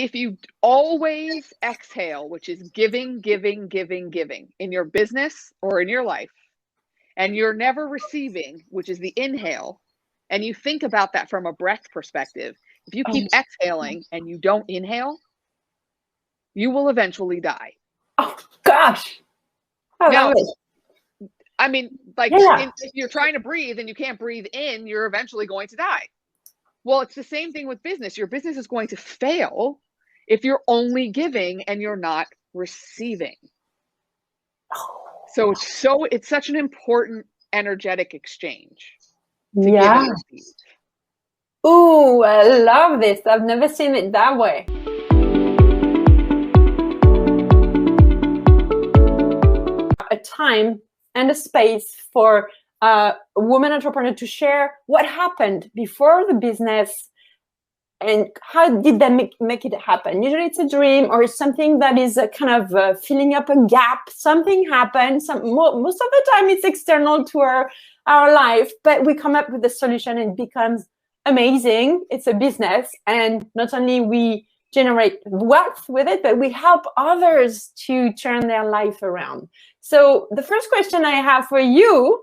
if you always exhale, which is giving, giving, giving, giving in your business or in your life, and you're never receiving, which is the inhale, and you think about that from a breath perspective, if you keep exhaling and you don't inhale, you will eventually die. Oh, gosh. I love it. I mean, like, if you're trying to breathe and you can't breathe in, you're eventually going to die. Well, it's the same thing with business. Your business is going to fail if you're only giving and you're not receiving. So it's such an important energetic exchange. Yeah. Ooh, I love this. I've never seen it that way. A time and a space for a woman entrepreneur to share what happened before the business and how did they make it happen. Usually it's a dream or it's something that is a kind of filling up a gap. Something happened. Most of the time it's external to our life, but we come up with a solution and it becomes amazing. It's a business, and not only we generate wealth with it, but we help others to turn their life around. So the first question I have for you,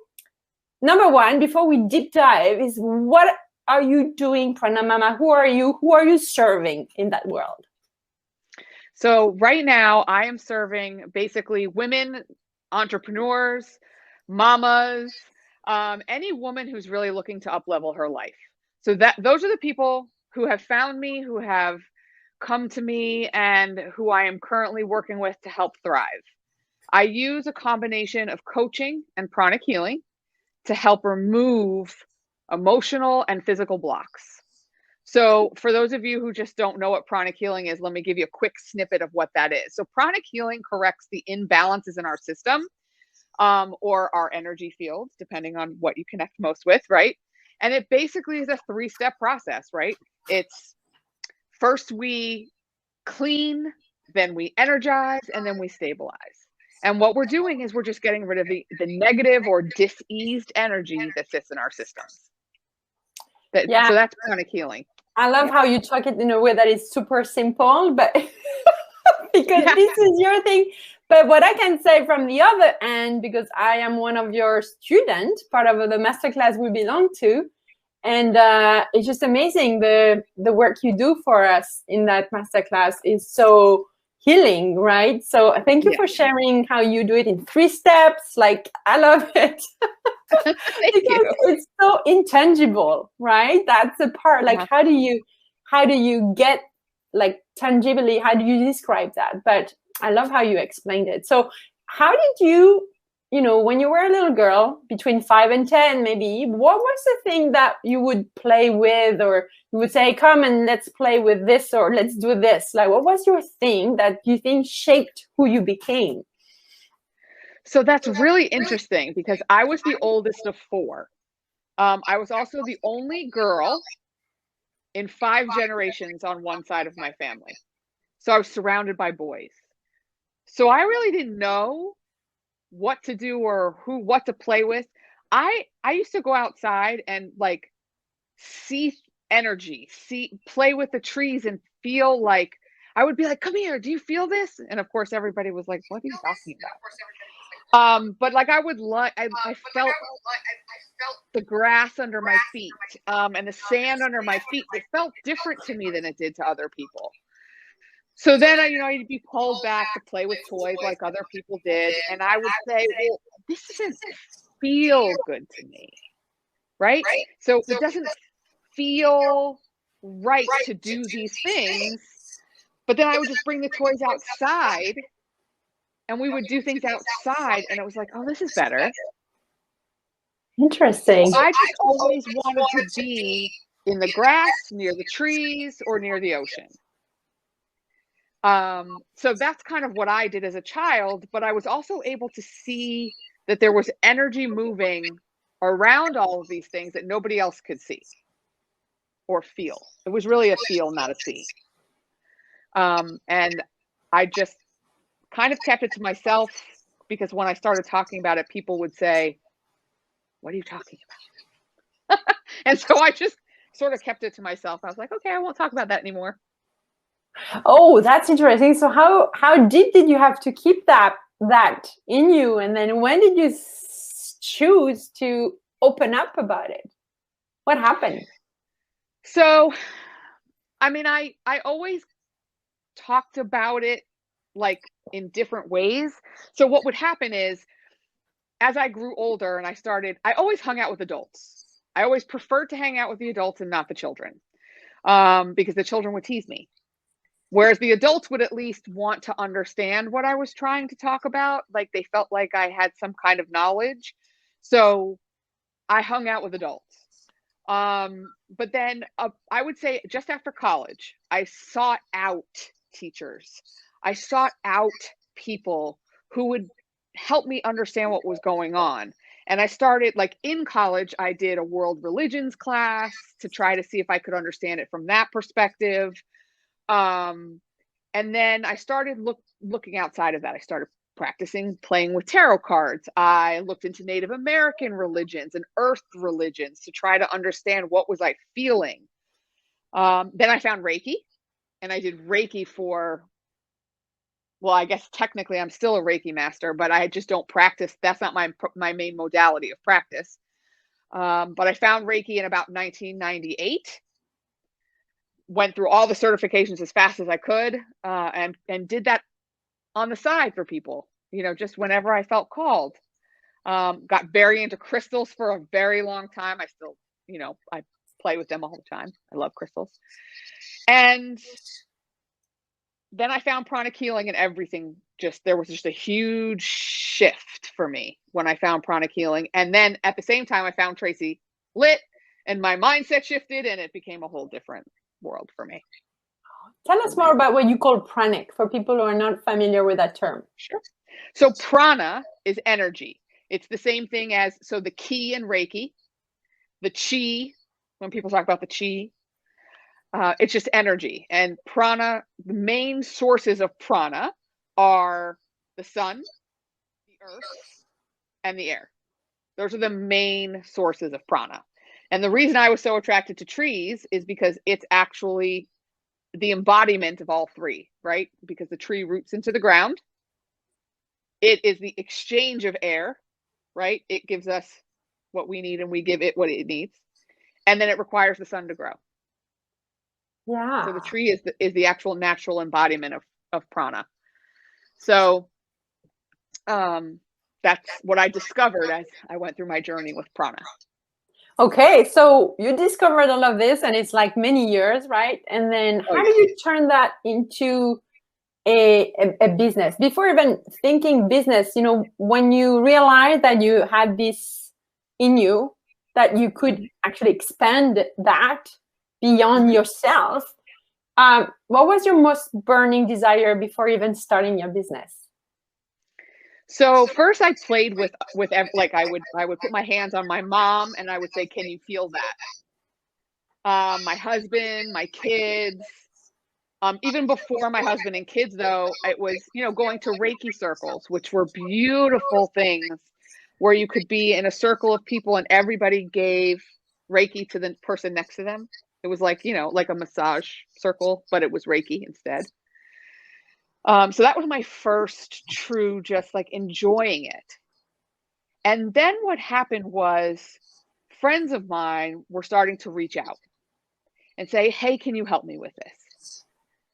number one, before we deep dive, is what are you doing, PranaMama? Who are you? Who are you serving in that world? So right now I am serving basically women, entrepreneurs, mamas, any woman who's really looking to up-level her life. So those are the people who have found me, who have come to me, and who I am currently working with to help thrive. I use a combination of coaching and pranic healing to help remove emotional and physical blocks. So for those of you who just don't know what pranic healing is, let me give you a quick snippet of what that is. So pranic healing corrects the imbalances in our system, or our energy fields, depending on what you connect most with, right? And it basically is a 3-step process, right? It's first we clean, then we energize, and then we stabilize. And what we're doing is we're just getting rid of the negative or diseased energy that sits in our systems. So that's pranic healing. I love how you talk it in a way that is super simple, but because this is your thing. But what I can say from the other end, because I am one of your students, part of the masterclass we belong to, and it's just amazing the work you do for us in that masterclass is so healing, right? So thank you for sharing how you do it in 3 steps. Like, I love it. Thank you. It's so intangible, right? That's the part. Like, how do you get, like, tangibly, how do you describe that? But I love how you explained it. So how did you, when you were a little girl, between 5 and 10 maybe, what was the thing that you would play with, or you would say, come and let's play with this, or let's do this? Like, what was your thing that you think shaped who you became? So that's really interesting because I was the oldest of 4. I was also the only girl in 5 generations on one side of my family. So I was surrounded by boys. So I really didn't know what to do or what to play with. I used to go outside and like see energy, play with the trees and feel like, I would be like, come here, do you feel this? And of course everybody was like, what are you talking about? But like I felt the grass under my feet, and the sand under my feet. It felt different to me than it did to other people. So then I'd be pulled back to play with toys like other people did. And I would say, well, this doesn't feel good to me, right? So it doesn't feel right to do these things. But then I would just bring the toys outside and we would do things outside. And it was like, oh, this is better. Interesting. So I just always wanted to be in the grass, near the trees, or near the ocean. So that's kind of what I did as a child, but I was also able to see that there was energy moving around all of these things that nobody else could see or feel. It was really a feel, not a see. And I just kind of kept it to myself because when I started talking about it, people would say, what are you talking about? And so I just sort of kept it to myself. I was like, okay, I won't talk about that anymore. Oh, that's interesting. So how deep did you have to keep that in you, and then when did you choose to open up about it? What happened? So, I mean, I always talked about it like in different ways. So what would happen is, as I grew older and I always hung out with adults. I always preferred to hang out with the adults and not the children, because the children would tease me. Whereas the adults would at least want to understand what I was trying to talk about. Like they felt like I had some kind of knowledge. So I hung out with adults. But then I would say just after college, I sought out teachers. I sought out people who would help me understand what was going on. And I started, like, in college, I did a world religions class to try to see if I could understand it from that perspective. And then I started looking outside of that. I started practicing playing with tarot cards. I looked into Native American religions and earth religions to try to understand what was I feeling. Then I found Reiki, and I did Reiki for, well, I guess technically I'm still a Reiki master, but I just don't practice. That's not my main modality of practice. But I found Reiki in about 1998. Went through all the certifications as fast as I could, and did that on the side for people, just whenever I felt called. Got very into crystals for a very long time. I still, I play with them all the time. I love crystals. And then I found pranic healing, and everything there was just a huge shift for me when I found pranic healing. And then at the same time, I found Tracy Litt, and my mindset shifted, and it became a whole different world for me. Tell us more about what you call pranic for people who are not familiar with that term. Sure. So prana is energy. It's the same thing as, so the ki in Reiki, the chi, when people talk about the chi, it's just energy. And prana, the main sources of prana are the sun, the earth, and the air. Those are the main sources of prana. And the reason I was so attracted to trees is because it's actually the embodiment of all three, right? Because the tree roots into the ground. It is the exchange of air, right? It gives us what we need and we give it what it needs. And then it requires the sun to grow. Yeah. So the tree is the actual natural embodiment of prana. So that's what I discovered as I went through my journey with prana. Okay, so you discovered all of this, and it's like many years, right? And then how do you turn that into a business? Before even thinking business, when you realized that you had this in you, that you could actually expand that beyond yourself, what was your most burning desire before even starting your business? So first I played with like I would put my hands on my mom and I would say, "Can you feel that?" My husband, my kids, even before my husband and kids though, it was, going to Reiki circles, which were beautiful things where you could be in a circle of people and everybody gave Reiki to the person next to them. It was like, like a massage circle, but it was Reiki instead. So that was my first true, just like enjoying it. And then what happened was friends of mine were starting to reach out and say, "Hey, can you help me with this?"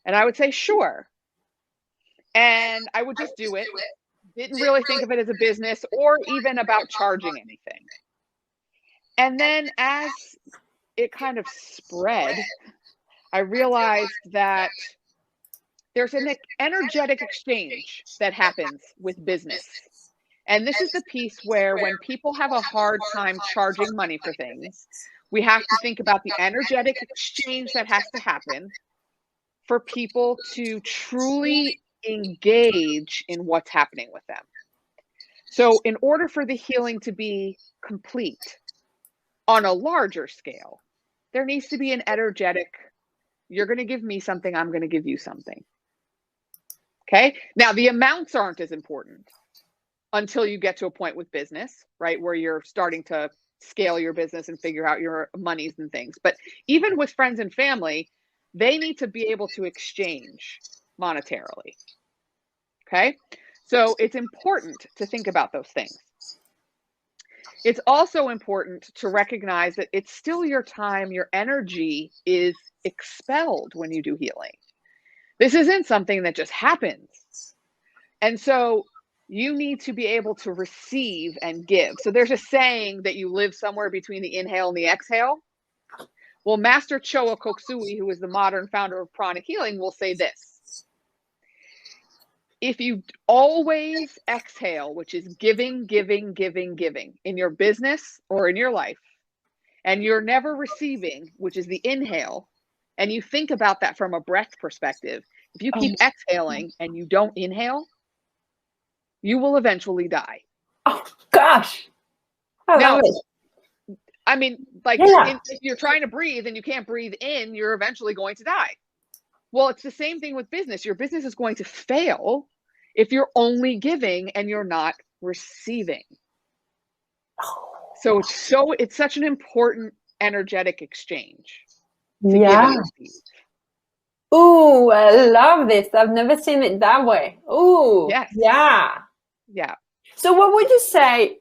And I would say, "Sure." And I would just do it. Didn't really think of it as a business or even about charging anything. And then as it kind of spread, I realized that there's an energetic exchange that happens with business. And this is the piece where when people have a hard time charging money for things, we have to think about the energetic exchange that has to happen for people to truly engage in what's happening with them. So in order for the healing to be complete on a larger scale, there needs to be an energetic, you're going to give me something, I'm going to give you something. Okay. Now the amounts aren't as important until you get to a point with business, right? Where you're starting to scale your business and figure out your monies and things. But even with friends and family, they need to be able to exchange monetarily. Okay? So it's important to think about those things. It's also important to recognize that it's still your time, your energy is expelled when you do healing. This isn't something that just happens. And so you need to be able to receive and give. So there's a saying that you live somewhere between the inhale and the exhale. Well, Master Choa, who is the modern founder of Pranic Healing, will say this. If you always exhale, which is giving, giving, giving, giving in your business or in your life, and you're never receiving, which is the inhale, and you think about that from a breath perspective, if you keep exhaling and you don't inhale, you will eventually die. Oh, gosh. I love it. I mean, like, if you're trying to breathe and you can't breathe in, you're eventually going to die. Well, it's the same thing with business. Your business is going to fail if you're only giving and you're not receiving. So it's such an important energetic exchange. Yeah. Ooh, I love this. I've never seen it that way. Ooh, yes. Yeah. Yeah. So what would you say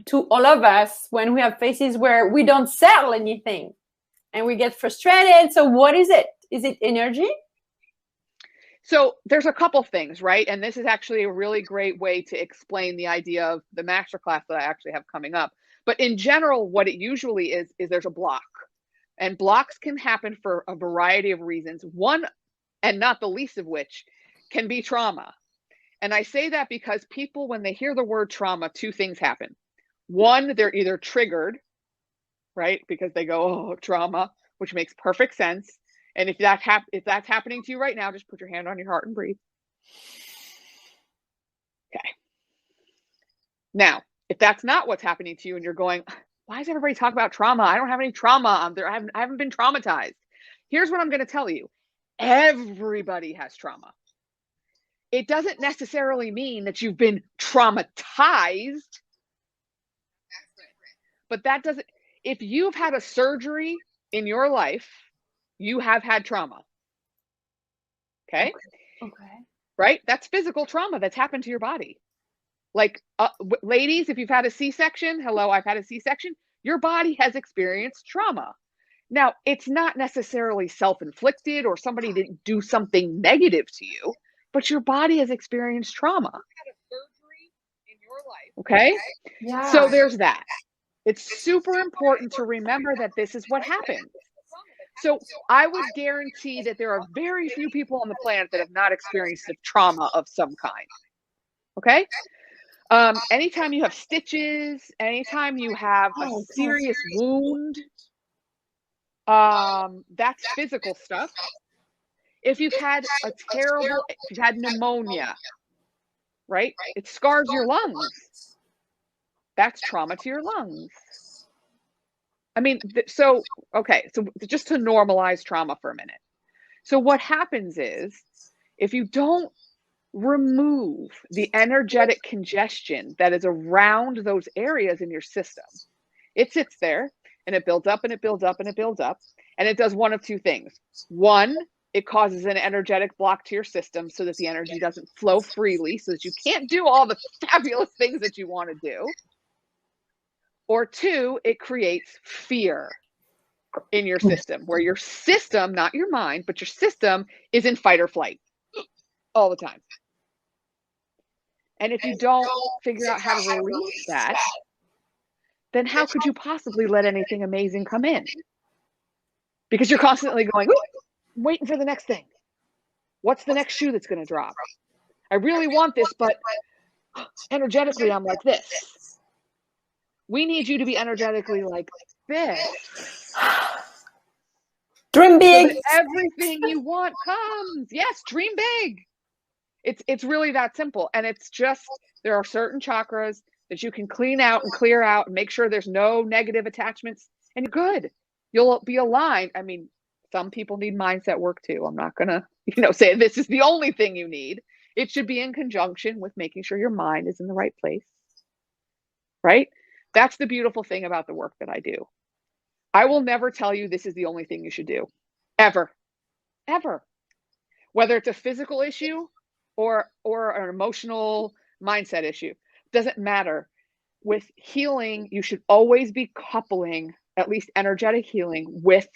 to all of us when we have phases where we don't sell anything and we get frustrated? So what is it? Is it energy? So there's a couple things, right? And this is actually a really great way to explain the idea of the masterclass that I actually have coming up. But in general, what it usually is there's a block. And blocks can happen for a variety of reasons. One, and not the least of which, can be trauma. And I say that because people, when they hear the word trauma, two things happen. One, they're either triggered, right? Because they go, oh, trauma, which makes perfect sense. And if that's happening to you right now, just put your hand on your heart and breathe. Okay. Now, if that's not what's happening to you and you're going, why does everybody talk about trauma? I don't have any trauma. I haven't been traumatized. Here's what I'm going to tell you. Everybody has trauma. It doesn't necessarily mean that you've been traumatized. But that doesn't, if you've had a surgery in your life, you have had trauma. Okay? Right? That's physical trauma that's happened to your body. Like, ladies, if you've had a C-section, hello, I've had a C-section, your body has experienced trauma. Now, it's not necessarily self-inflicted or somebody didn't do something negative to you, but your body has experienced trauma. You had a surgery in your life. Okay? Yeah. So there's that. It's super important to remember that this is what happens. So I would guarantee that there are very few people on the planet that have not experienced a trauma of some kind. Okay? Anytime you have stitches, anytime you have a serious wound, that's physical stuff. If you've had pneumonia, right? It scars your lungs. That's trauma to your lungs. I mean, so just to normalize trauma for a minute. So what happens is, if you don't remove the energetic congestion that is around those areas in your system, it sits there and it builds up and it builds up and it builds up. And it does one of two things. One, it causes an energetic block to your system so that the energy doesn't flow freely, so that you can't do all the fabulous things that you want to do. Or two, it creates fear in your system, where your system, not your mind, but your system is in fight or flight all the time. And if you don't figure out how to release that, then how could you possibly let anything amazing come in? Because you're constantly going, I'm waiting for the next thing. What's the next shoe that's going to drop? I really want this, but energetically, I'm like this. We need you to be energetically like this. Dream big. So everything you want comes. Yes, dream big. It's really that simple. And it's just, there are certain chakras that you can clean out and clear out and make sure there's no negative attachments, and you're good. You'll be aligned. I mean, some people need mindset work too. I'm not gonna, say this is the only thing you need. It should be in conjunction with making sure your mind is in the right place. Right? That's the beautiful thing about the work that I do. I will never tell you this is the only thing you should do. Ever. ever. Whether it's a physical issue or an emotional mindset issue, doesn't matter. With healing, you should always be coupling at least energetic healing with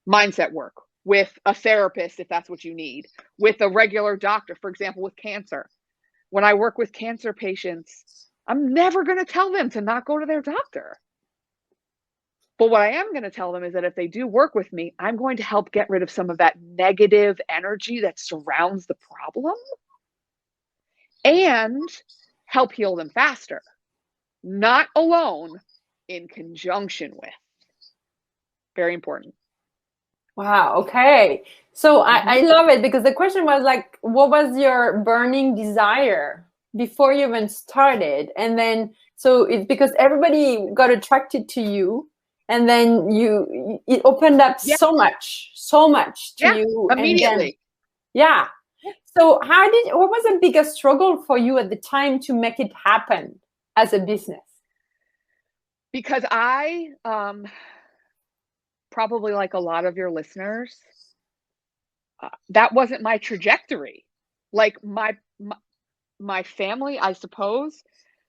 mindset work, with a therapist if that's what you need, with a regular doctor. For example, with cancer. When I work with cancer patients, I'm never going to tell them to not go to their doctor. But what I am going to tell them is that if they do work with me, I'm going to help get rid of some of that negative energy that surrounds the problem and help heal them faster. Not alone, in conjunction with. Very important. Wow. Okay. So I love it, because the question was like, what was your burning desire before you even started? And then, so it's because everybody got attracted to you, and then it opened up so much to you immediately. And then, so what was the biggest struggle for you at the time to make it happen as a business? Because I, probably like a lot of your listeners, that wasn't my trajectory. Like my family, I suppose,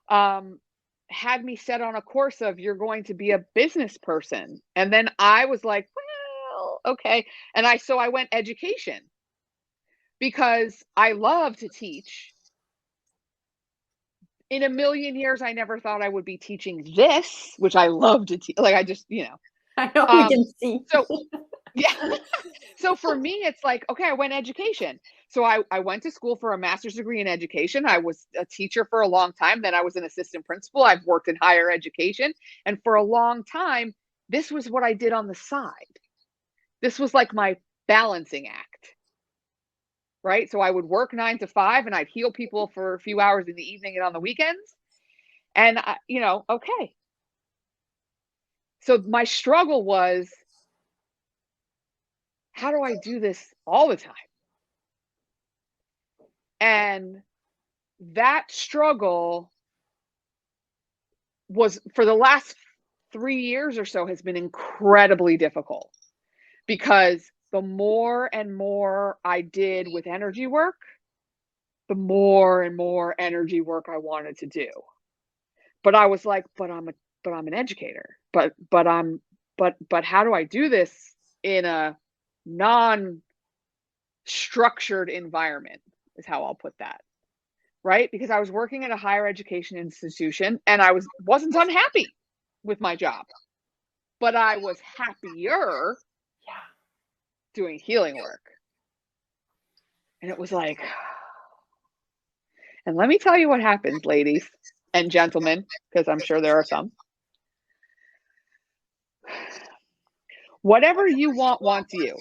had me set on a course of, you're going to be a business person. And then I was like, well, okay. And so I went education because I love to teach. In a million years, I never thought I would be teaching this, which I love to teach. Like, I just, I know, we can see. So, yeah. So for me, it's like, okay, I went education. So I went to school for a master's degree in education. I was a teacher for a long time. Then I was an assistant principal. I've worked in higher education. And for a long time, this was what I did on the side. This was like my balancing act. Right? So I would work 9 to 5 and I'd heal people for a few hours in the evening and on the weekends. And, okay. So my struggle was, how do I do this all the time? And that struggle was, for the last 3 years or so, has been incredibly difficult, because the more and more I did with energy work, the more and more energy work I wanted to do. But I was like, but I'm an educator. But how do I do this in a non-structured environment, is how I'll put that. Right? Because I was working at a higher education institution and I wasn't unhappy with my job, but I was happier doing healing work. And it was like, and let me tell you what happens, ladies and gentlemen, because I'm sure there are some. Whatever you want wants you.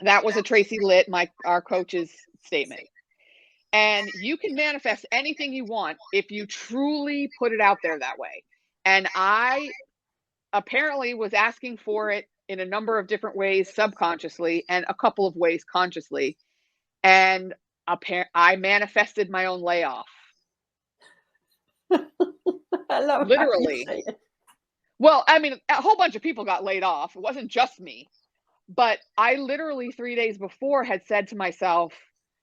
That was a Tracy Litt, our coach's statement. And you can manifest anything you want if you truly put it out there that way. And I apparently was asking for it in a number of different ways subconsciously and a couple of ways consciously. And I manifested my own layoff. I love literally. Well, I mean, a whole bunch of people got laid off. It wasn't just me. But I literally 3 days before had said to myself,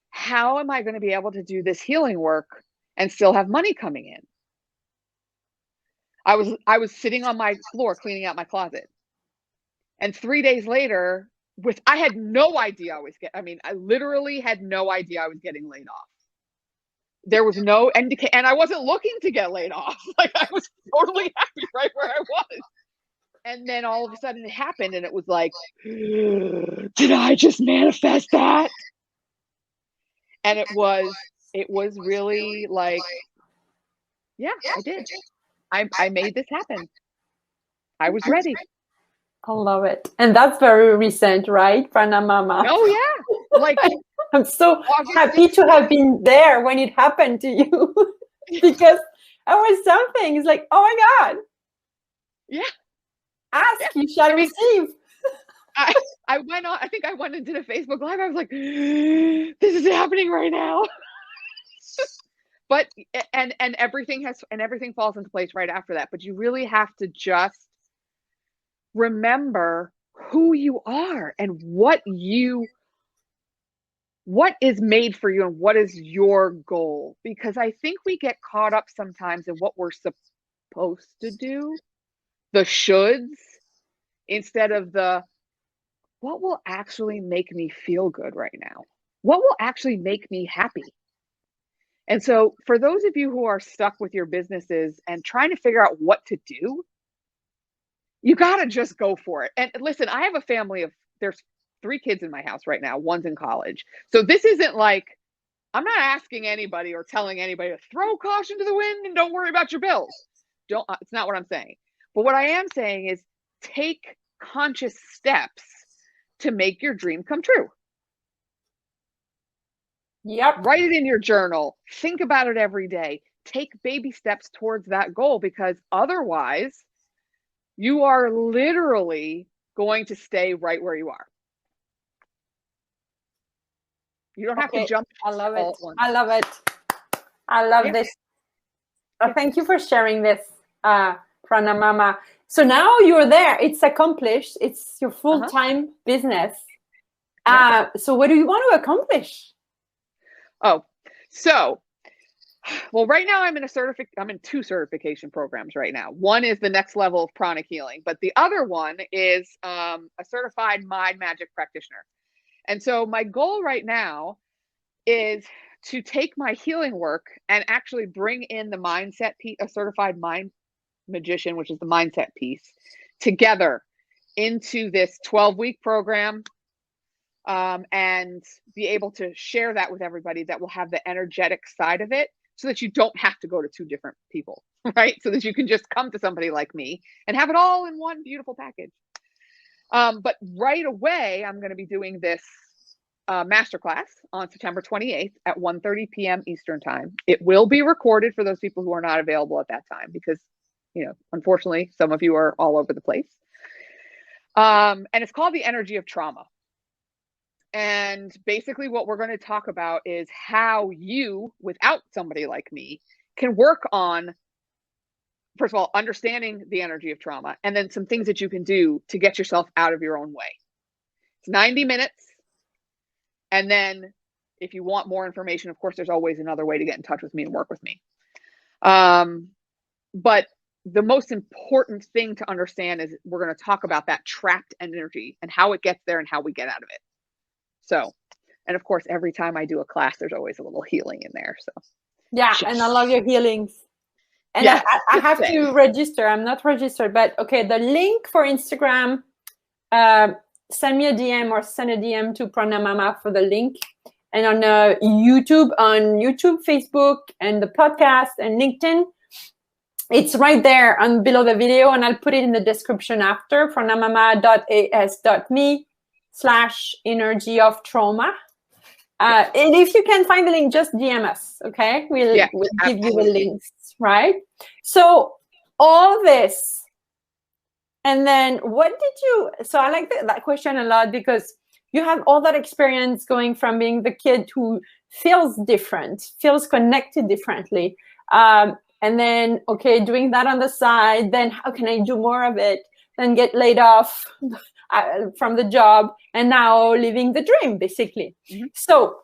how am I going to be able to do this healing work and still have money coming in? I was sitting on my floor cleaning out my closet. And 3 days later, I had no idea I literally had no idea I was getting laid off. There was no indication, and I wasn't looking to get laid off. Like, I was totally happy right where I was. And then all of a sudden it happened, and it was like, did I just manifest that? And it was really like, yeah, I did. I made this happen. I was ready. I love it. And that's very recent, right, PranaMama? Oh, yeah. Like, I'm so happy to have been there when it happened to you. Because I was something. It's like, oh my God. Yeah. Ask, you shall receive. I went on, I think I went and did a Facebook Live. I was like, this is happening right now. But, and everything falls into place right after that. But you really have to just remember who you are and what is made for you and what is your goal. Because I think we get caught up sometimes in what we're supposed to do, the shoulds, instead of the what will actually make me feel good right now? What will actually make me happy? And so for those of you who are stuck with your businesses and trying to figure out what to do, you got to just go for it. And listen, I have a family of, there's 3 kids in my house right now. One's in college. So this isn't like, I'm not asking anybody or telling anybody to throw caution to the wind and don't worry about your bills. It's not what I'm saying. But what I am saying is take conscious steps to make your dream come true. Yep. Write it in your journal. Think about it every day. Take baby steps towards that goal, because otherwise you are literally going to stay right where you are. You don't have to jump. I love it. I love it. I love this. Thank you for sharing this, PranaMama. So now you're there. It's accomplished. It's your full-time business. So what do you want to accomplish? Oh, so, well, right now I'm in I'm in 2 certification programs right now. One is the next level of pranic healing, but the other one is a certified mind magic practitioner. And so my goal right now is to take my healing work and actually bring in the mindset piece, a certified mind magician, which is the mindset piece, together into this 12-week program, and be able to share that with everybody that will have the energetic side of it, so that you don't have to go to 2 different people, right? So that you can just come to somebody like me and have it all in one beautiful package. But right away, I'm going to be doing this masterclass on September 28th at 1:30 p.m. Eastern time. It will be recorded for those people who are not available at that time, because, you know, unfortunately, some of you are all over the place. And it's called the Energy of Trauma. And basically what we're going to talk about is how you, without somebody like me, can work on, first of all, understanding the energy of trauma, and then some things that you can do to get yourself out of your own way. It's 90 minutes. And then if you want more information, of course, there's always another way to get in touch with me and work with me. But the most important thing to understand is we're going to talk about that trapped energy and how it gets there and how we get out of it. So, and of course, every time I do a class, there's always a little healing in there. So, yeah, and I love your healings. And yes, I have to register. I'm not registered, but okay, the link for Instagram, send me a DM or send a DM to PranaMama for the link. And on YouTube, Facebook, and the podcast and LinkedIn, it's right there on below the video, and I'll put it in the description after, pranamama.as.me/energy of trauma. And if you can find the link, just DM us, okay? We'll give you the links, right? So all this, and then what did you, so I like that question a lot, because you have all that experience going from being the kid who feels different, feels connected differently, and then, okay, doing that on the side, then how can I do more of it? Then get laid off from the job, and now living the dream, basically. Mm-hmm. So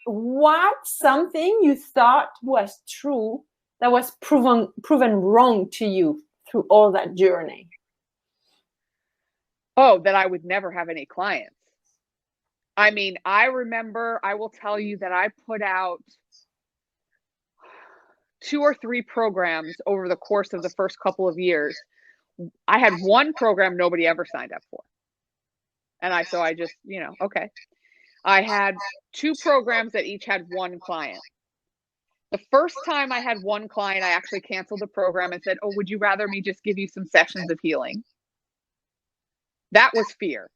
what's something you thought was true that was proven wrong to you through all that journey? Oh, that I would never have any clients. I mean, I remember, I will tell you that I put out 2 or 3 programs over the course of the first couple of years. I had one program nobody ever signed up for. And I just, okay. I had 2 programs that each had 1 client. The first time I had 1 client, I actually canceled the program and said, oh, would you rather me just give you some sessions of healing? That was fear.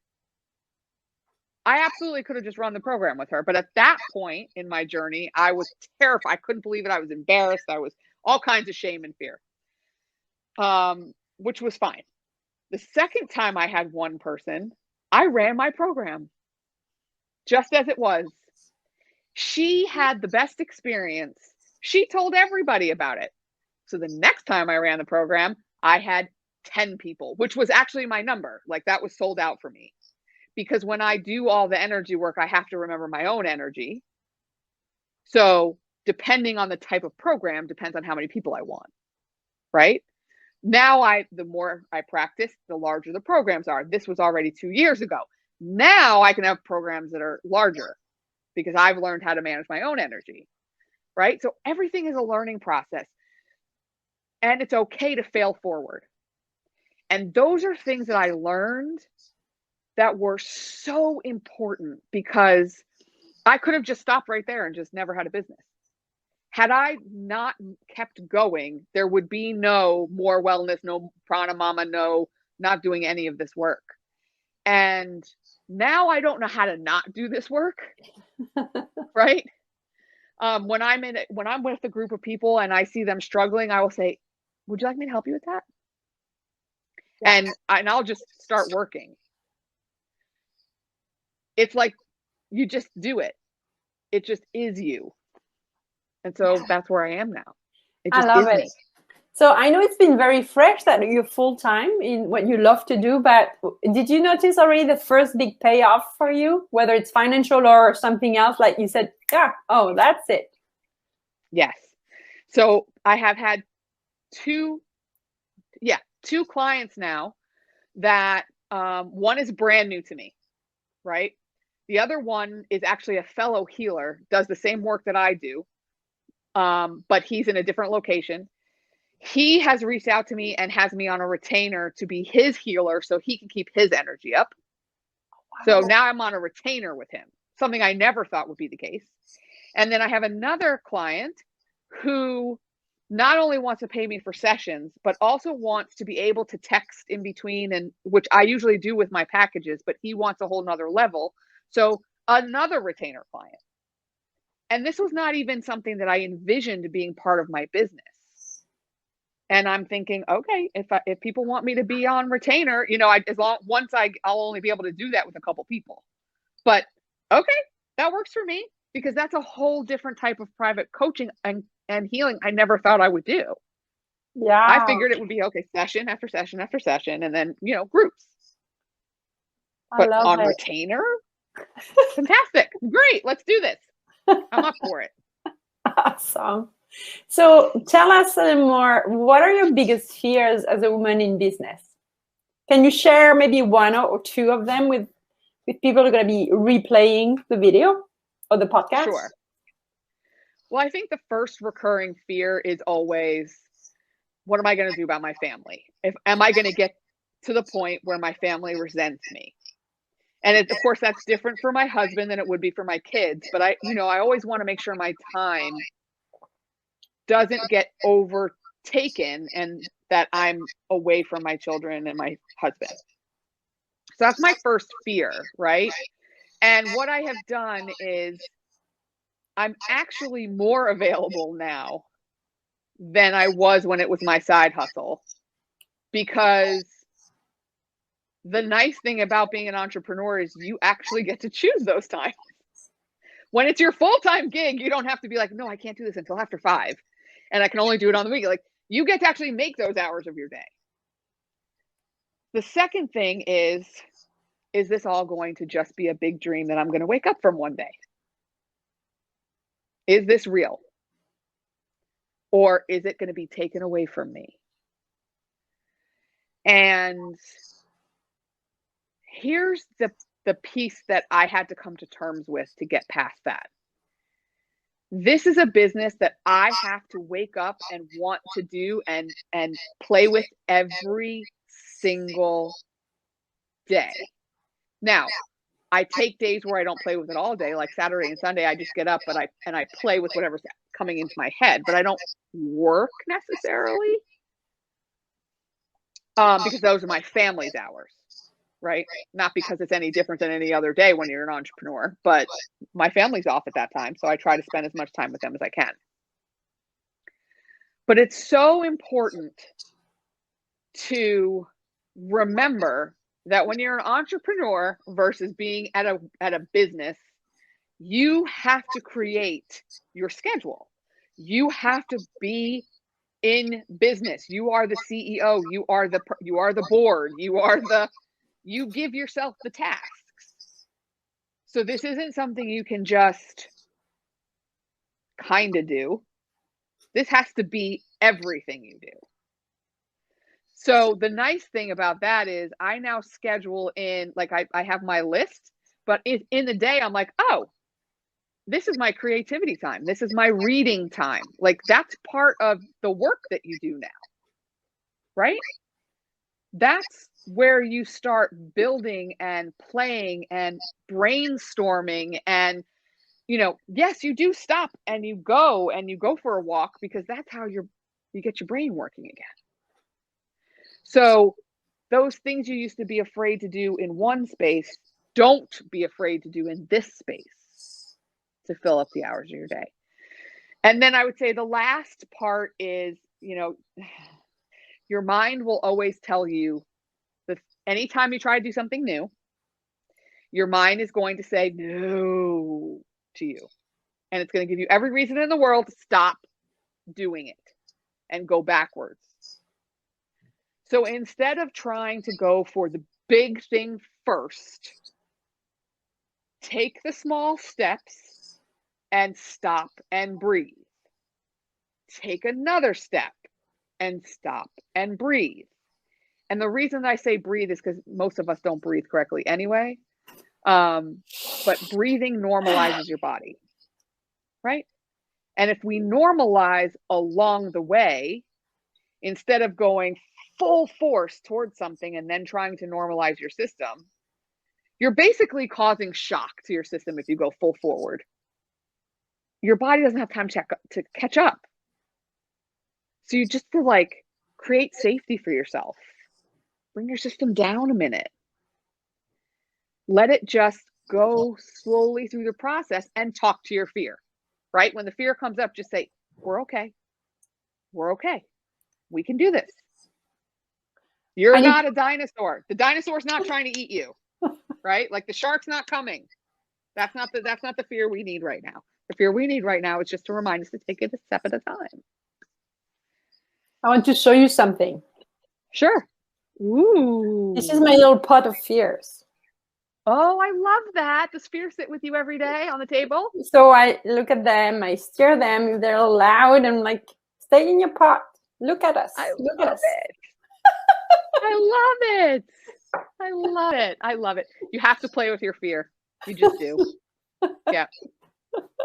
I absolutely could have just run the program with her. But at that point in my journey, I was terrified. I couldn't believe it. I was embarrassed. I was all kinds of shame and fear, which was fine. The second time I had 1 person, I ran my program just as it was. She had the best experience. She told everybody about it. So the next time I ran the program, I had 10 people, which was actually my number. Like that was sold out for me. Because when I do all the energy work, I have to remember my own energy. So depending on the type of program depends on how many people I want, right? Now the more I practice, the larger the programs are. This was already 2 years ago. Now I can have programs that are larger because I've learned how to manage my own energy, right? So everything is a learning process, and it's okay to fail forward. And those are things that I learned that were so important, because I could have just stopped right there and just never had a business. Had I not kept going, there would be no more wellness, no PranaMama, no, not doing any of this work. And now I don't know how to not do this work, right? When I'm with a group of people and I see them struggling, I will say, would you like me to help you with that? Yeah. And I'll just start working. It's like, you just do it. It just is you. And so that's where I am now. I love it. So I know it's been very fresh that you're full-time in what you love to do, but did you notice already the first big payoff for you, whether it's financial or something else? Like you said, yeah, oh, that's it. Yes. So I have had two clients now that one is brand new to me, right? The other one is actually a fellow healer, does the same work that I do, but he's in a different location. He has reached out to me and has me on a retainer to be his healer so he can keep his energy up. Wow. So now I'm on a retainer with him, something I never thought would be the case. And then I have another client who not only wants to pay me for sessions, but also wants to be able to text in between, and which I usually do with my packages, but he wants a whole nother level. So another retainer client. And this was not even something that I envisioned being part of my business. And I'm thinking, okay, if people want me to be on retainer, you know, I'll only be able to do that with a couple people. But okay, that works for me, because that's a whole different type of private coaching and healing I never thought I would do. Yeah. I figured it would be okay, session after session after session, and then, you know, groups. But on retainer, fantastic, great, let's do this. I'm up for it. Awesome. So tell us a little more, what are your biggest fears as a woman in business? Can you share maybe one or two of them with people who are going to be replaying the video or the podcast? Sure. Well, I think the first recurring fear is always, what am I going to do about my family? Am I going to get to the point where my family resents me? And of course, that's different for my husband than it would be for my kids. But I always want to make sure my time doesn't get overtaken and that I'm away from my children and my husband. So that's my first fear, right? And what I have done is I'm actually more available now than I was when it was my side hustle, because the nice thing about being an entrepreneur is you actually get to choose those times. When it's your full-time gig, you don't have to be like, no, I can't do this until after 5. And I can only do it on the weekend. Like, you get to actually make those hours of your day. The second thing is this all going to just be a big dream that I'm going to wake up from one day? Is this real? Or is it going to be taken away from me? And here's the piece that I had to come to terms with to get past that. This is a business that I have to wake up and want to do and play with every single day. Now, I take days where I don't play with it all day, like Saturday and Sunday. I just get up and I play with whatever's coming into my head, but I don't work necessarily, because those are my family's hours, right? Not because it's any different than any other day when you're an entrepreneur, but my family's off at that time, so I try to spend as much time with them as I can. But it's so important to remember that when you're an entrepreneur versus being at a business, you have to create your schedule. You have to be in business. You are the CEO. You are the board. You give yourself the tasks. So this isn't something you can just kind of do. This has to be everything you do. So the nice thing about that is I now schedule in, like I have my list, but in the day, I'm like, oh, this is my creativity time. This is my reading time. Like that's part of the work that you do now, right? That's where you start building and playing and brainstorming. And, yes, you do stop and you go for a walk, because that's how you get your brain working again. So those things you used to be afraid to do in one space, don't be afraid to do in this space to fill up the hours of your day. And then I would say the last part is, your mind will always tell you that anytime you try to do something new, your mind is going to say no to you. And it's going to give you every reason in the world to stop doing it and go backwards. So instead of trying to go for the big thing first, take the small steps and stop and breathe. Take another step and stop and breathe. And the reason I say breathe is because most of us don't breathe correctly anyway. But breathing normalizes your body, right? And if we normalize along the way, instead of going full force towards something and then trying to normalize your system, you're basically causing shock to your system if you go full forward. Your body doesn't have time to catch up. So you just create safety for yourself. Bring your system down a minute. Let it just go slowly through the process and talk to your fear, right? When the fear comes up, just say, we're okay. We're okay. We can do this. You're not a dinosaur. The dinosaur's not trying to eat you, right? Like the shark's not coming. That's not the fear we need right now. The fear we need right now is just to remind us to take it a step at a time. I want to show you something. Sure. Ooh. This is my little pot of fears. Oh, I love that. Does fear sit with you every day on the table? So I look at them, I stare them. If they're loud, I'm like, stay in your pot. Look at us. Look at us. I love it. I love it. I love it. You have to play with your fear. You just do. Yeah,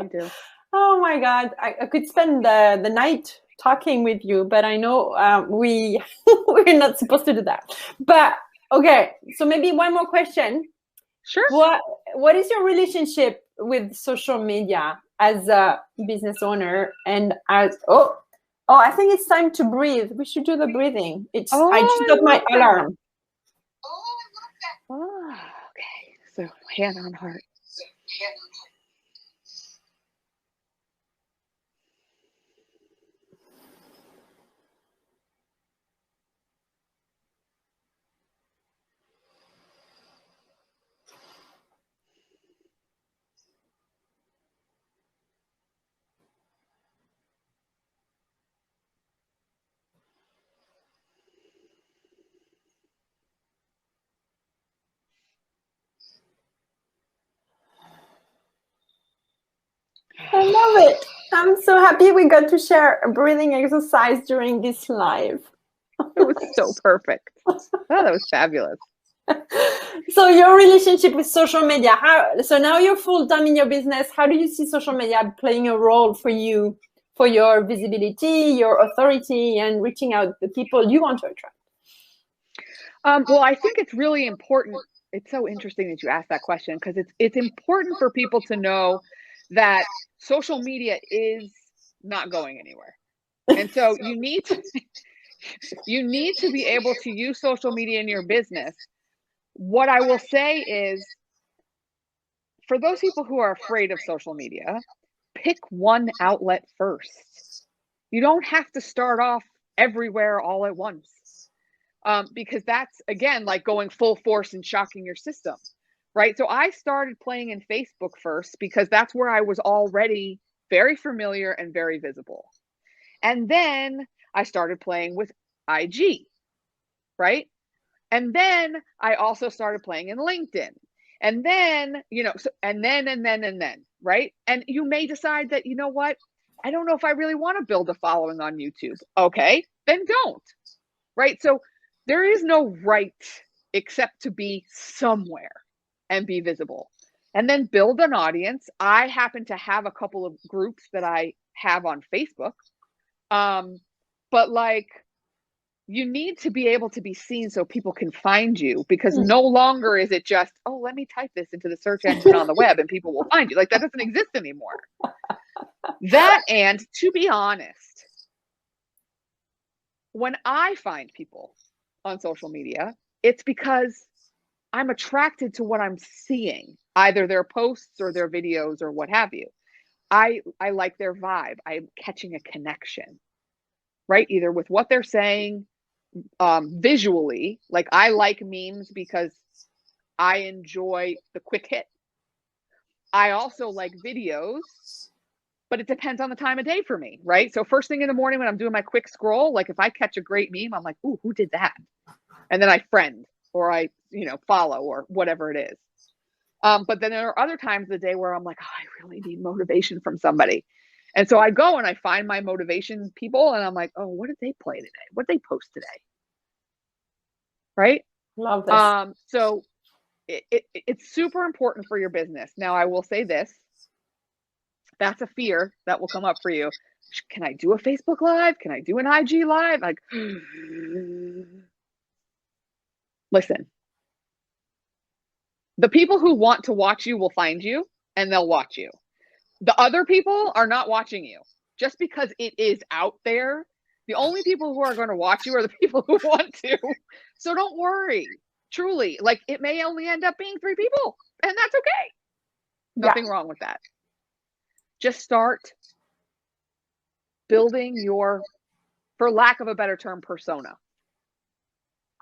you do. Oh my God. I could spend the night talking with you, but I know we're not supposed to do that. But okay, so maybe one more question. Sure. What is your relationship with social media as a business owner and as I think it's time to breathe. We should do the breathing. I just got my alarm. Oh, okay. So hand on heart. I love it. I'm so happy we got to share a breathing exercise during this live. It was so perfect. Oh, that was fabulous. So your relationship with social media, so now you're full-time in your business. How do you see social media playing a role for you, for your visibility, your authority, and reaching out the people you want to attract? Well, I think it's really important. It's so interesting that you asked that question, because it's important for people to know that social media is not going anywhere. And so you need to be able to use social media in your business. What I will say is, for those people who are afraid of social media, pick one outlet first. You don't have to start off everywhere all at once. Because that's, again, like going full force and shocking your system, right? So I started playing in Facebook first because that's where I was already very familiar and very visible. And then I started playing with IG, right? And then I also started playing in LinkedIn. And then, and then, right? And you may decide that, you know what? I don't know if I really want to build a following on YouTube. Okay, then don't, right? So there is no right except to be somewhere and be visible. And then build an audience. I happen to have a couple of groups that I have on Facebook. But like, you need to be able to be seen so people can find you, because no longer is it just, oh, let me type this into the search engine on the web and people will find you. Like, that doesn't exist anymore. That, and to be honest, when I find people on social media, it's because I'm attracted to what I'm seeing, either their posts or their videos or what have you. I like their vibe. I'm catching a connection, right? Either with what they're saying, visually, like I like memes because I enjoy the quick hit. I also like videos, but it depends on the time of day for me, right? So first thing in the morning when I'm doing my quick scroll, like if I catch a great meme, I'm like, ooh, who did that? And then I friend, or I, follow, or whatever it is. But then there are other times of the day where I'm like, oh, I really need motivation from somebody. And so I go and I find my motivation people, and I'm like, oh, what did they play today? What did they post today? Right? Love this. So it's super important for your business. Now, I will say this. That's a fear that will come up for you. Can I do a Facebook Live? Can I do an IG Live? Like, listen, the people who want to watch you will find you and they'll watch you. The other people are not watching you just because it is out there. The only people who are going to watch you are the people who want to. So don't worry. Truly, like, it may only end up being 3 people, and that's okay. Nothing wrong with that. Just start building your, for lack of a better term, persona.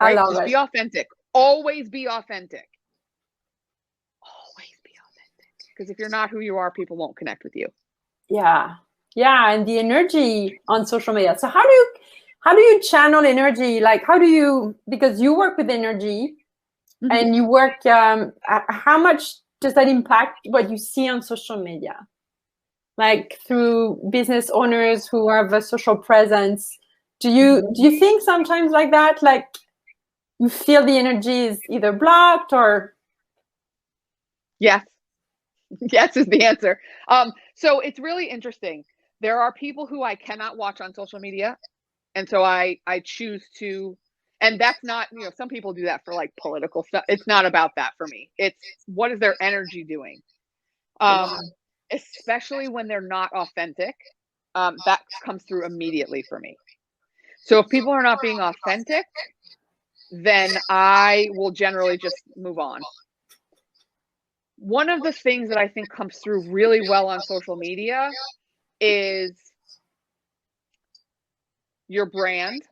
Right? I love Just it. be authentic. Always be authentic. Always be authentic. Because if you're not who you are, people won't connect with you. Yeah. And the energy on social media. So how do you channel energy? Like, because you work with energy, and you work, how much does that impact what you see on social media? Like, through business owners who have a social presence, do you think sometimes like that, like you feel the energy is either blocked or? Yes. Yes is the answer. So it's really interesting. There are people who I cannot watch on social media. And so I choose to, and that's not, some people do that for like political stuff. It's not about that for me. It's what is their energy doing? Especially when they're not authentic. That comes through immediately for me. So if people are not being authentic, then I will generally just move on. One of the things that I think comes through really well on social media is your brand,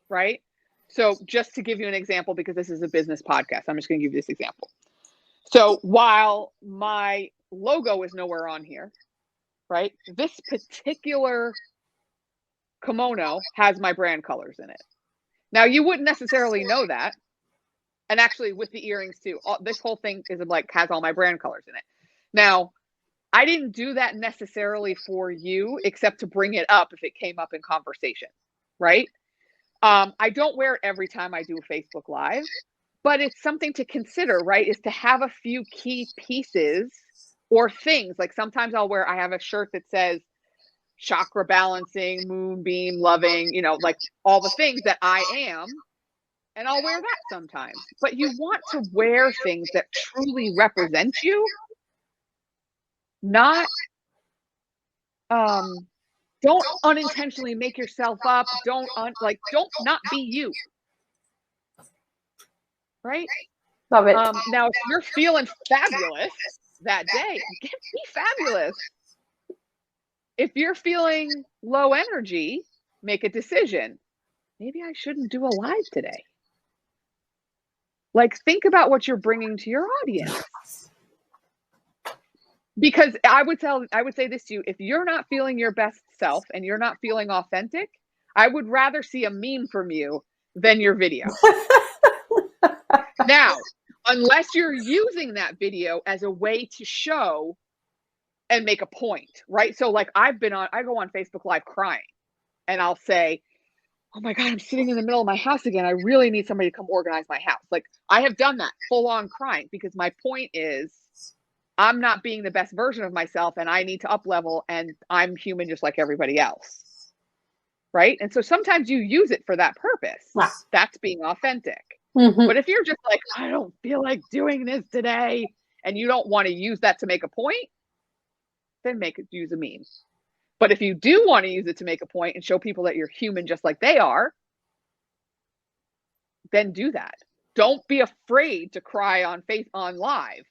right? So just to give you an example, because this is a business podcast, I'm just going to give you this example. So while my logo is nowhere on here, right? This particular kimono has my brand colors in it. Now, you wouldn't necessarily know that. And actually with the earrings too, this whole thing is like, has all my brand colors in it. Now, I didn't do that necessarily for you, except to bring it up if it came up in conversation, right? I don't wear it every time I do a Facebook Live, but it's something to consider, right? Is to have a few key pieces or things. Like sometimes I have a shirt that says chakra balancing, moonbeam loving, like all the things that I am. And I'll wear that sometimes. But you want to wear things that truly represent you, not, don't unintentionally make yourself up. Don't not be you. Right? Love it. Now, if you're feeling fabulous that day, be fabulous. If you're feeling low energy, make a decision. Maybe I shouldn't do a live today. Like, think about what you're bringing to your audience. Because I would say this to you, if you're not feeling your best self and you're not feeling authentic, I would rather see a meme from you than your video. Now, unless you're using that video as a way to show and make a point, right? So like I go on Facebook Live crying and I'll say, oh my God, I'm sitting in the middle of my house again. I really need somebody to come organize my house. Like I have done that full on crying because my point is I'm not being the best version of myself and I need to up level and I'm human just like everybody else. Right. And so sometimes you use it for that purpose. Wow. That's being authentic. Mm-hmm. But if you're just like, I don't feel like doing this today, and you don't want to use that to make a point, then use a meme. But if you do want to use it to make a point and show people that you're human just like they are, then do that. Don't be afraid to cry on live.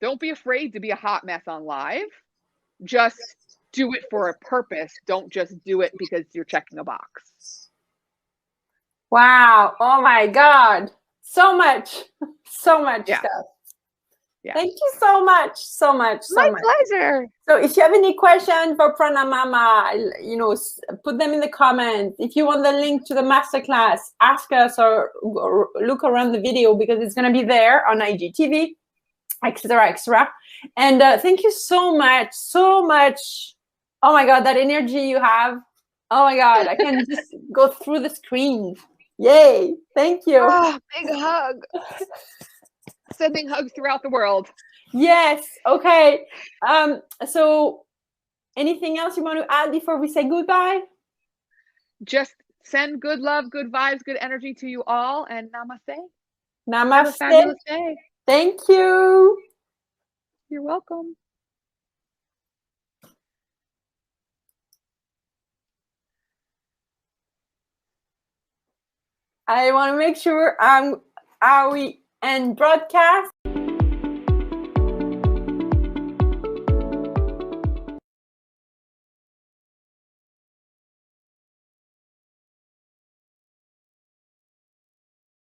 Don't be afraid to be a hot mess on live. Just do it for a purpose. Don't just do it because you're checking a box. Wow. Oh my God. So much stuff. Yeah. Thank you so much. My pleasure. So if you have any questions for PranaMama, put them in the comments. If you want the link to the masterclass, ask us or look around the video because it's going to be there on IGTV, etc. And thank you so much. Oh my God, that energy you have. Oh my God, I can just go through the screen. Yay. Thank you. Oh, big hug. Sending hugs throughout the world. Yes. Okay. So anything else you want to add before we say goodbye? Just send good love, good vibes, good energy to you all, and namaste. Namaste. Have a fabulous day. Thank you. You're welcome. I want to make sure we end broadcast.